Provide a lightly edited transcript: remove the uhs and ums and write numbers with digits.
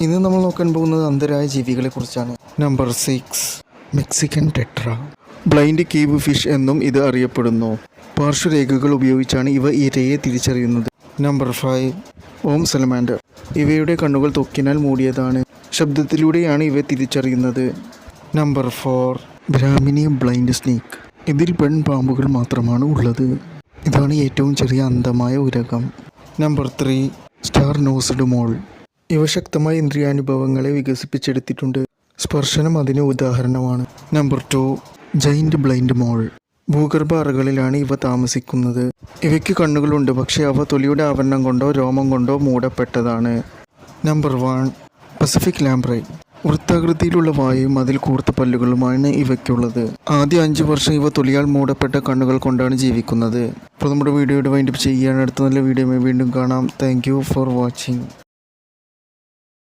ഇന്ന് നമ്മൾ നോക്കാൻ പോകുന്നത് അന്ധരായ ജീവികളെക്കുറിച്ചാണ്. Number 6, Mexican tetra. Blind cave fish എന്നും ഇത് അറിയപ്പെടുന്നു. പാർശ്വരേഖകൾ ഉപയോഗിച്ചാണ് ഇവ ഇരയെ തിരിച്ചറിയുന്നത്. Number 5, olm salamander. ഇവയുടെ കണ്ണുകൾ ത്വക്കിനാൽ മൂടിയതാണ്. ശബ്ദത്തിലൂടെയാണ് ഇവ തിരിച്ചറിയുന്നത്. Number 4, Brahminy blind snake. ഇതിൽ പെൺപാമ്പുകൾ മാത്രമാണ് ഉള്ളത്. ഇതാണ് ഏറ്റവും ചെറിയ അന്ധമായ ഉരകം. Number 3, star nosed mole. ഇവ ശക്തമായ ഇന്ദ്രിയാനുഭവങ്ങളെ വികസിപ്പിച്ചെടുത്തിട്ടുണ്ട്. സ്പർശനം അതിന് ഉദാഹരണമാണ്. Number 2, giant blind mole. ഭൂഗർഭ അറകളിലാണ് ഇവ താമസിക്കുന്നത്. ഇവയ്ക്ക് കണ്ണുകളുണ്ട്, പക്ഷേ അവ തൊലിയുടെ ആവരണം കൊണ്ടോ രോമം കൊണ്ടോ മൂടപ്പെട്ടതാണ്. Number 1, Pacific ലാംപ്രൈ. വൃത്താകൃതിയിലുള്ള വായും അതിൽ കൂർത്ത പല്ലുകളുമാണ് ഇവയ്ക്കുള്ളത്. ആദ്യ 5 വർഷം ഇവ തൊലിയാൽ മൂടപ്പെട്ട കണ്ണുകൾ കൊണ്ടാണ് ജീവിക്കുന്നത്. അപ്പോൾ നമ്മുടെ വീഡിയോയുടെ വൈൻഡപ്പ് ചെയ്യുകയാണ്. അടുത്ത നല്ല വീഡിയോയുമായി വീണ്ടും കാണാം. Thank you for watching.